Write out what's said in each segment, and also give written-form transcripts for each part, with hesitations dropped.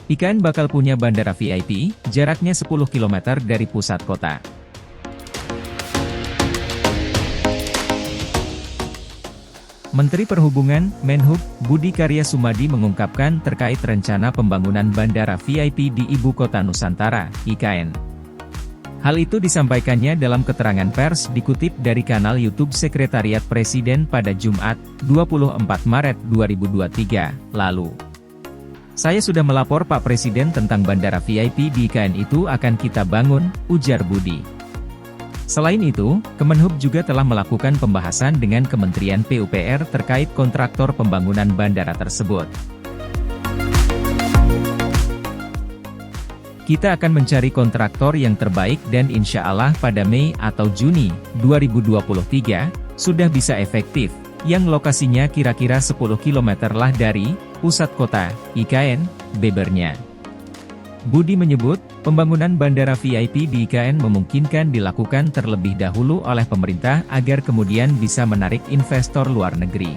IKN bakal punya bandara VIP, jaraknya 10 km dari pusat kota. Menteri Perhubungan, Menhub, Budi Karya Sumadi mengungkapkan terkait rencana pembangunan bandara VIP di Ibu Kota Nusantara, IKN. Hal itu disampaikannya dalam keterangan pers dikutip dari kanal YouTube Sekretariat Presiden pada Jumat, 24 Maret 2023, lalu. Saya sudah melapor Pak Presiden tentang bandara VIP di IKN itu akan kita bangun, ujar Budi. Selain itu, Kemenhub juga telah melakukan pembahasan dengan Kementerian PUPR terkait kontraktor pembangunan bandara tersebut. Kita akan mencari kontraktor yang terbaik dan insya Allah pada Mei atau Juni 2023, sudah bisa efektif, yang lokasinya kira-kira 10 km lah dari pusat kota, IKN, bebernya. Budi menyebut, pembangunan bandara VIP di IKN memungkinkan dilakukan terlebih dahulu oleh pemerintah agar kemudian bisa menarik investor luar negeri.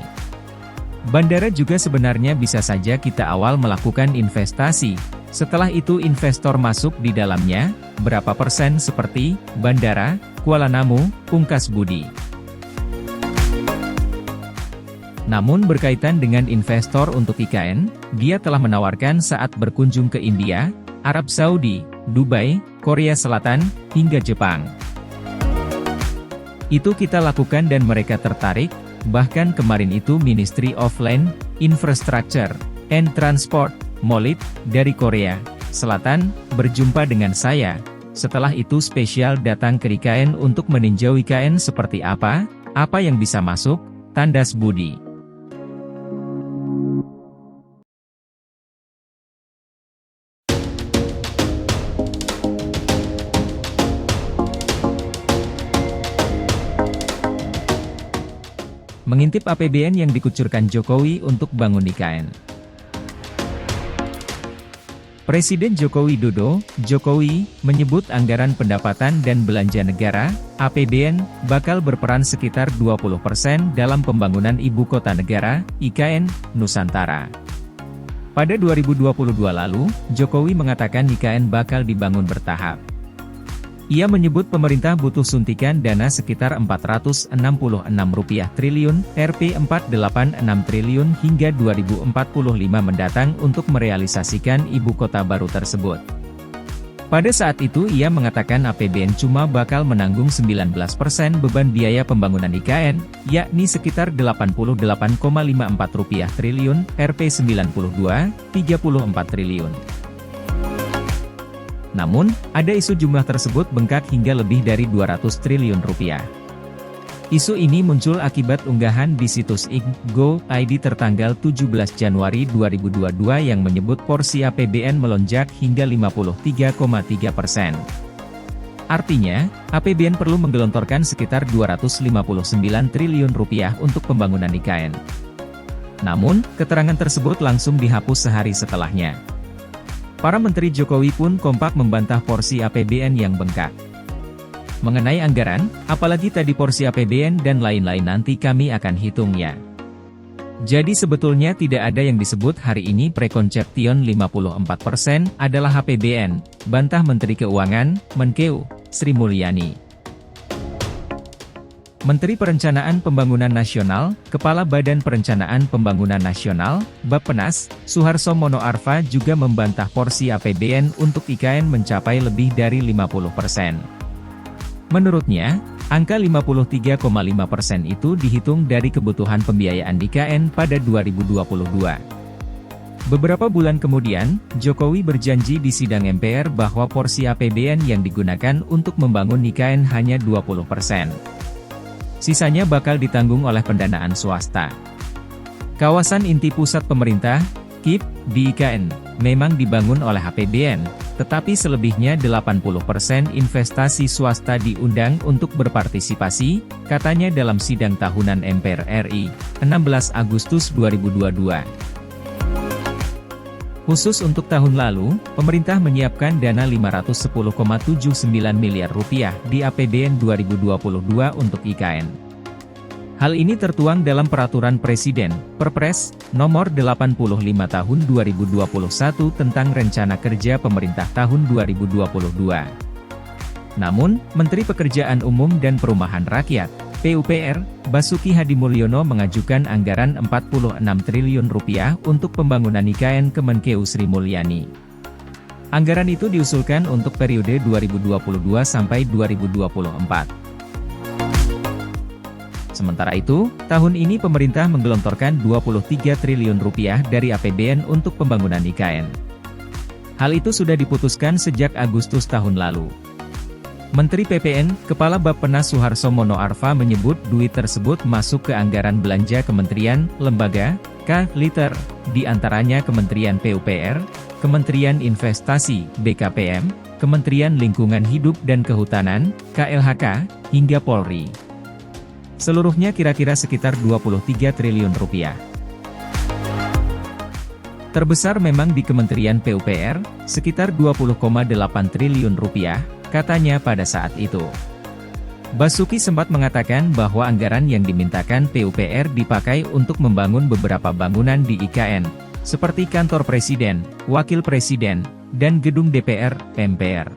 Bandara juga sebenarnya bisa saja kita awal melakukan investasi, setelah itu investor masuk di dalamnya, berapa persen seperti Bandara Kuala Namu, pungkas Budi. Namun berkaitan dengan investor untuk IKN, dia telah menawarkan saat berkunjung ke India, Arab Saudi, Dubai, Korea Selatan, hingga Jepang. Itu kita lakukan dan mereka tertarik, bahkan kemarin itu Ministry of Land, Infrastructure, and Transport, MOLIT, dari Korea Selatan, berjumpa dengan saya. Setelah itu spesial datang ke IKN untuk meninjau IKN seperti apa yang bisa masuk, tandas Budi. Mengintip APBN yang dikucurkan Jokowi untuk bangun IKN. Presiden Joko Widodo, Jokowi, menyebut anggaran pendapatan dan belanja negara, APBN, bakal berperan sekitar 20% dalam pembangunan Ibu Kota Negara, IKN, Nusantara. Pada 2022 lalu, Jokowi mengatakan IKN bakal dibangun bertahap. Ia menyebut pemerintah butuh suntikan dana sekitar Rp466 triliun, Rp486 triliun hingga 2045 mendatang untuk merealisasikan ibu kota baru tersebut. Pada saat itu ia mengatakan APBN cuma bakal menanggung 19% beban biaya pembangunan IKN, yakni sekitar Rp88,54 triliun, Rp92, 34 triliun. Namun, ada isu jumlah tersebut bengkak hingga lebih dari 200 triliun rupiah. Isu ini muncul akibat unggahan di situs Go.id tertanggal 17 Januari 2022 yang menyebut porsi APBN melonjak hingga 53,3%. Artinya, APBN perlu menggelontorkan sekitar 259 triliun rupiah untuk pembangunan IKN. Namun, keterangan tersebut langsung dihapus sehari setelahnya. Para menteri Jokowi pun kompak membantah porsi APBN yang bengkak. Mengenai anggaran, apalagi tadi porsi APBN dan lain-lain nanti kami akan hitungnya. Jadi sebetulnya tidak ada yang disebut hari ini Prekonception 54% adalah APBN, bantah Menteri Keuangan, Menkeu, Sri Mulyani. Menteri Perencanaan Pembangunan Nasional, Kepala Badan Perencanaan Pembangunan Nasional, Bappenas, Suharso Monoarfa juga membantah porsi APBN untuk IKN mencapai lebih dari 50%. Menurutnya, angka 53,5% itu dihitung dari kebutuhan pembiayaan IKN pada 2022. Beberapa bulan kemudian, Jokowi berjanji di sidang MPR bahwa porsi APBN yang digunakan untuk membangun IKN hanya 20%. Sisanya bakal ditanggung oleh pendanaan swasta. Kawasan inti pusat pemerintah, KIP, di IKN, memang dibangun oleh APBN, tetapi selebihnya 80% investasi swasta diundang untuk berpartisipasi, katanya dalam sidang tahunan MPR RI, 16 Agustus 2022. Khusus untuk tahun lalu, pemerintah menyiapkan dana Rp510,79 miliar di APBN 2022 untuk IKN. Hal ini tertuang dalam Peraturan Presiden, Perpres, Nomor 85 Tahun 2021 tentang Rencana Kerja Pemerintah Tahun 2022. Namun, Menteri Pekerjaan Umum dan Perumahan Rakyat, PUPR, Basuki Hadimulyono mengajukan anggaran Rp46 triliun untuk pembangunan IKN Kemenkeu Sri Mulyani. Anggaran itu diusulkan untuk periode 2022 sampai 2024. Sementara itu, tahun ini pemerintah menggelontorkan Rp23 triliun dari APBN untuk pembangunan IKN. Hal itu sudah diputuskan sejak Agustus tahun lalu. Menteri PPN, Kepala Bappenas Suharso Mono Arfa menyebut duit tersebut masuk ke anggaran belanja kementerian, lembaga, K-Liter, di antaranya Kementerian PUPR, Kementerian Investasi, BKPM, Kementerian Lingkungan Hidup dan Kehutanan, KLHK, hingga Polri. Seluruhnya kira-kira sekitar Rp23 triliun. Terbesar memang di Kementerian PUPR, sekitar Rp20,8 triliun, katanya pada saat itu. Basuki sempat mengatakan bahwa anggaran yang dimintakan PUPR dipakai untuk membangun beberapa bangunan di IKN, seperti kantor Presiden, Wakil Presiden, dan gedung DPR, MPR.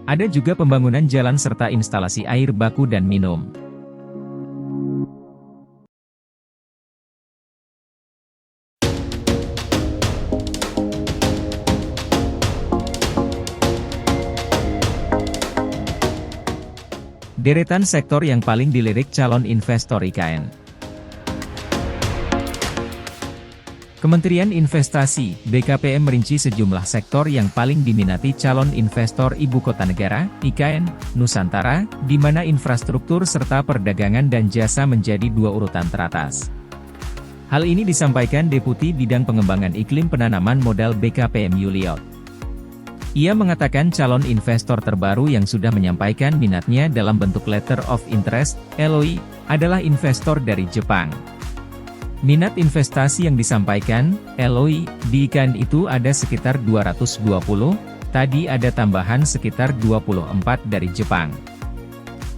Ada juga pembangunan jalan serta instalasi air baku dan minum. Deretan sektor yang paling dilirik calon investor IKN. Kementerian Investasi, BKPM merinci sejumlah sektor yang paling diminati calon investor Ibu Kota Negara, IKN, Nusantara, di mana infrastruktur serta perdagangan dan jasa menjadi dua urutan teratas. Hal ini disampaikan Deputi Bidang Pengembangan Iklim Penanaman Modal BKPM Yuliot. Ia mengatakan calon investor terbaru yang sudah menyampaikan minatnya dalam bentuk Letter of Interest, LOI, adalah investor dari Jepang. Minat investasi yang disampaikan, LOI, di IKN itu ada sekitar 220, tadi ada tambahan sekitar 24 dari Jepang.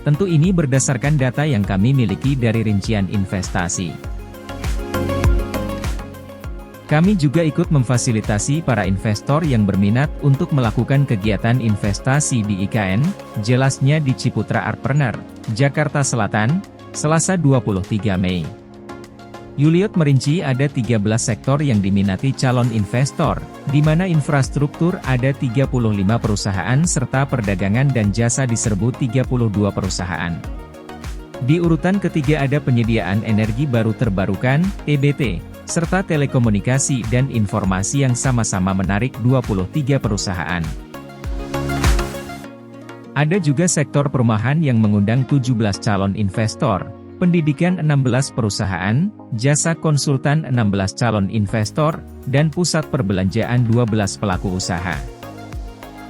Tentu ini berdasarkan data yang kami miliki dari rincian investasi. Kami juga ikut memfasilitasi para investor yang berminat untuk melakukan kegiatan investasi di IKN, jelasnya di Ciputra Artpreneur, Jakarta Selatan, Selasa 23 Mei. Yuliot merinci ada 13 sektor yang diminati calon investor, di mana infrastruktur ada 35 perusahaan serta perdagangan dan jasa diserbu 32 perusahaan. Di urutan ketiga ada penyediaan energi baru terbarukan, EBT, serta telekomunikasi dan informasi yang sama-sama menarik 23 perusahaan. Ada juga sektor perumahan yang mengundang 17 calon investor, pendidikan 16 perusahaan, jasa konsultan 16 calon investor, dan pusat perbelanjaan 12 pelaku usaha.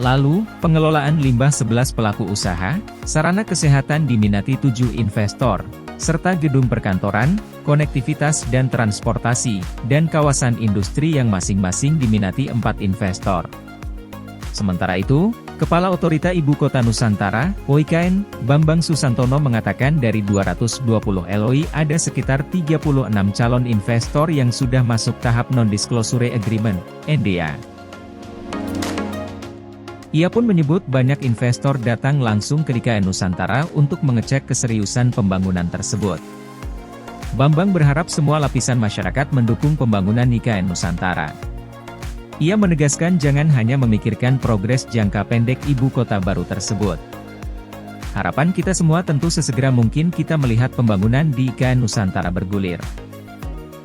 Lalu, pengelolaan limbah 11 pelaku usaha, sarana kesehatan diminati 7 investor, serta gedung perkantoran, konektivitas dan transportasi, dan kawasan industri yang masing-masing diminati 4 investor. Sementara itu, Kepala Otorita Ibu Kota Nusantara, OIKN, Bambang Susantono mengatakan dari 220 LOI ada sekitar 36 calon investor yang sudah masuk tahap Non-Disclosure Agreement, NDA. Ia pun menyebut banyak investor datang langsung ke IKN Nusantara untuk mengecek keseriusan pembangunan tersebut. Bambang berharap semua lapisan masyarakat mendukung pembangunan IKN Nusantara. Ia menegaskan jangan hanya memikirkan progres jangka pendek ibu kota baru tersebut. Harapan kita semua tentu sesegera mungkin kita melihat pembangunan di IKN Nusantara bergulir.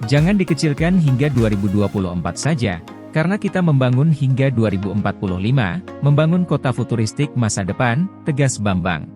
Jangan dikecilkan hingga 2024 saja, karena kita membangun hingga 2045, membangun kota futuristik masa depan, tegas Bambang.